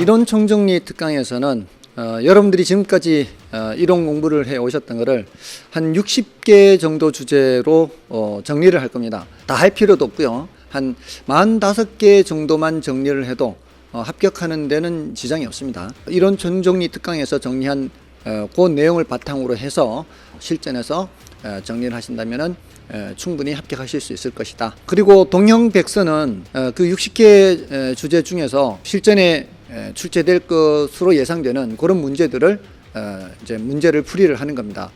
이론 총정리 특강에서는 여러분들이 지금까지 이론 공부를 해 오셨던 것을 한 60개 정도 주제로 정리를 할 겁니다. 다 할 필요도 없고요. 한 45개 정도만 정리를 해도 합격하는 데는 지장이 없습니다. 이론 총정리 특강에서 정리한 그 내용을 바탕으로 해서 실전에서 정리를 하신다면은 충분히 합격하실 수 있을 것이다. 그리고 동형백서는 그 60개 주제 중에서 실전에 출제될 것으로 예상되는 그런 문제들을 이제 문제를 풀이를 하는 겁니다.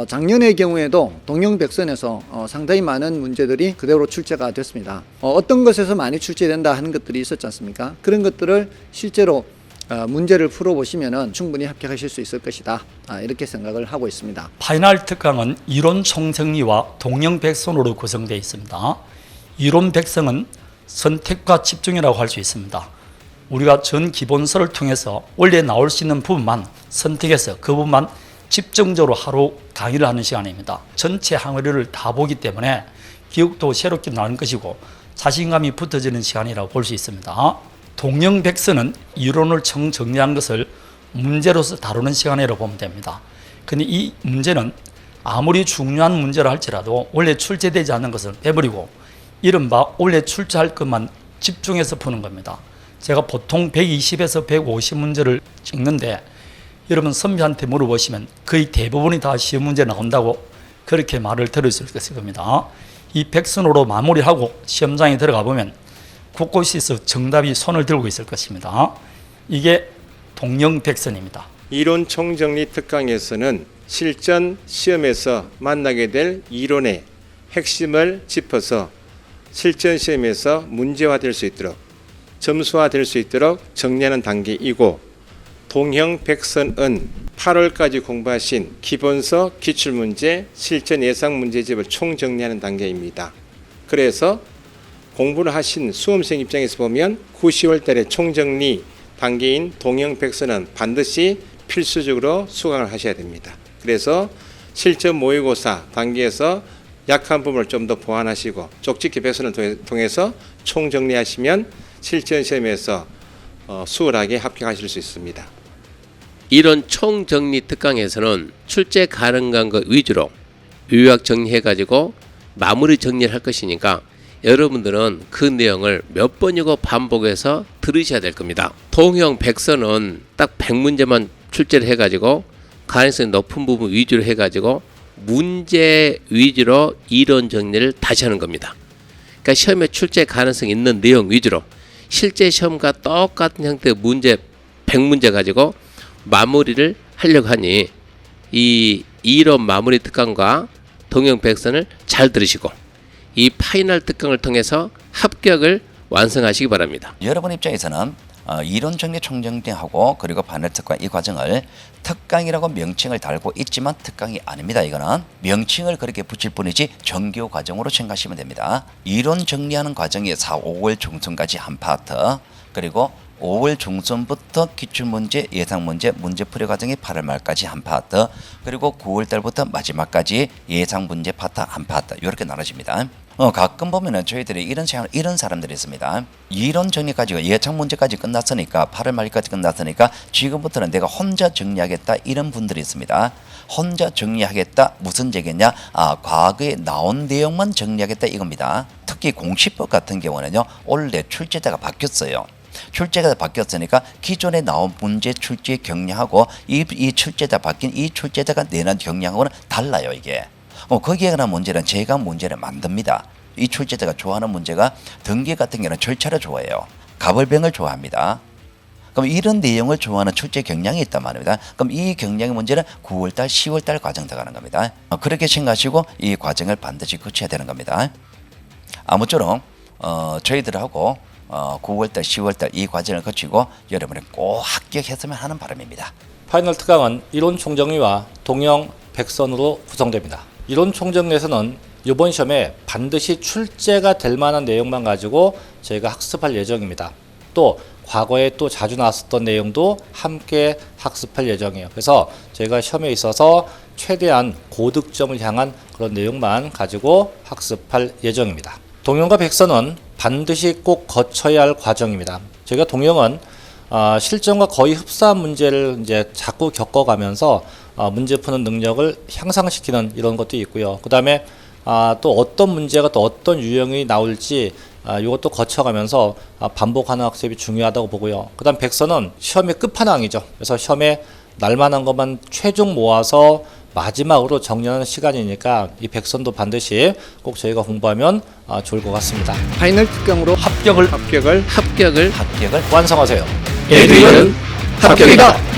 작년의 경우에도 동형백선에서 상당히 많은 문제들이 그대로 출제가 됐습니다. 어떤 것에서 많이 출제된다 하는 것들이 있었지 않습니까? 그런 것들을 실제로 문제를 풀어보시면 충분히 합격하실 수 있을 것이다. 이렇게 생각을 하고 있습니다. 파이널 특강은 이론 총정리와 동형백선으로 구성되어 있습니다. 이론 백성은 선택과 집중이라고 할 수 있습니다. 우리가 전 기본서를 통해서 원래 나올 수 있는 부분만 선택해서 그 부분만 집중적으로 하루 강의를 하는 시간입니다. 전체 항의를 다 보기 때문에 기억도 새롭게 나는 것이고 자신감이 붙어지는 시간이라고 볼 수 있습니다. 동형백서는 이론을 정리한 것을 문제로서 다루는 시간이라고 보면 됩니다. 근데 이 문제는 아무리 중요한 문제라 할지라도 원래 출제되지 않는 것을 빼버리고 이른바 원래 출제할 것만 집중해서 푸는 겁니다. 제가 보통 120에서 150 문제를 찍는데 여러분 선배한테 물어보시면 거의 대부분이 다 쉬운 문제 나온다고 그렇게 말을 들을 수 있을 겁니다. 이 백선으로 마무리하고 시험장에 들어가 보면 곳곳에서 정답이 손을 들고 있을 것입니다. 이게 동형백선입니다. 이론 총정리 특강에서는 실전 시험에서 만나게 될 이론의 핵심을 짚어서 실전 시험에서 문제화될 수 있도록 점수화될 수 있도록 정리하는 단계이고, 동형백선은 8월까지 공부하신 기본서, 기출문제, 실전 예상 문제집을 총정리하는 단계입니다. 그래서 공부를 하신 수험생 입장에서 보면 9, 10월 달에 총정리 단계인 동형백선은 반드시 필수적으로 수강을 하셔야 됩니다. 그래서 실전 모의고사 단계에서 약한 부분을 좀 더 보완하시고 쪽집기 백선을 통해서 총정리하시면 실전 시험에서 수월하게 합격하실 수 있습니다. 이론 총정리 특강에서는 출제 가능한 것 위주로 요약 정리해가지고 마무리 정리를 할 것이니까 여러분들은 그 내용을 몇 번이고 반복해서 들으셔야 될 겁니다. 동형백선은 딱 100문제만 출제를 해가지고 가능성이 높은 부분 위주로 해가지고 문제 위주로 이론 정리를 다시 하는 겁니다. 그러니까 시험에 출제 가능성이 있는 내용 위주로 실제 시험과 똑같은 형태의 문제 100문제 가지고 마무리를 하려고 하니 이 이론 마무리 특강과 동형백선을 잘 들으시고 이 파이널 특강을 통해서 합격을 완성하시기 바랍니다. 여러분 입장에서는 이론 정리 총정리하고 그리고 파이널 특강 이 과정을 특강이라고 명칭을 달고 있지만 특강이 아닙니다. 이거는 명칭을 그렇게 붙일 뿐이지 정규 과정으로 생각하시면 됩니다. 이론 정리하는 과정이 4, 5월 중순까지 한 파트, 그리고 5월 중순부터 기출문제, 예상문제, 문제풀이 과정이 8월 말까지 한 파트, 그리고 9월 달부터 마지막까지 예상문제 파트 한 파트, 이렇게 나눠집니다. 가끔 보면은 저희들이 이런 사람들이 있습니다. 이론 정리까지 예상 문제까지 끝났으니까 8월 말까지 끝났으니까 지금부터는 내가 혼자 정리하겠다, 이런 분들이 있습니다. 혼자 정리하겠다 무슨 얘기냐? 과거에 나온 내용만 정리하겠다 이겁니다. 특히 공시법 같은 경우는요, 원래 출제자가 바뀌었어요. 출제가 바뀌었으니까 기존에 나온 문제 출제 경량하고 이 출제자 바뀐 이 출제자가 내는 경량하고는 달라요. 이게 거기에 관한 문제는 제가 문제를 만듭니다. 이 출제자가 좋아하는 문제가 등기 같은 경우는 절차를 좋아해요. 가벌병을 좋아합니다. 그럼 이런 내용을 좋아하는 출제 경향이 있단 말입니다. 그럼 이 경향의 문제는 9월달, 10월달 과정 들어가는 겁니다. 그렇게 생각하시고 이 과정을 반드시 거쳐야 되는 겁니다. 아무쪼록 저희들하고 9월달, 10월달 이 과정을 거치고 여러분이 꼭 합격했으면 하는 바람입니다. 파이널 특강은 이론 총정리와 동형 백선으로 구성됩니다. 이론 총정리에서는 이번 시험에 반드시 출제가 될 만한 내용만 가지고 저희가 학습할 예정입니다. 또 과거에 또 자주 나왔었던 내용도 함께 학습할 예정이에요. 그래서 저희가 시험에 있어서 최대한 고득점을 향한 그런 내용만 가지고 학습할 예정입니다. 동형과 백선은 반드시 꼭 거쳐야 할 과정입니다. 저희가 동형은 실전과 거의 흡사한 문제를 이제 자꾸 겪어가면서 문제 푸는 능력을 향상시키는 이런 것도 있고요. 그 다음에 또 어떤 문제가 또 어떤 유형이 나올지 이것도 거쳐가면서 반복하는 학습이 중요하다고 보고요. 그 다음 백서는 시험의 끝판왕이죠. 그래서 시험에 날만한 것만 최종 모아서 마지막으로 정리하는 시간이니까 이 백선도 반드시 꼭 저희가 공부하면 좋을 것 같습니다. 파이널 특강으로 합격을 합격을 합격을 합격을 완성하세요. 에듀는 합격이다.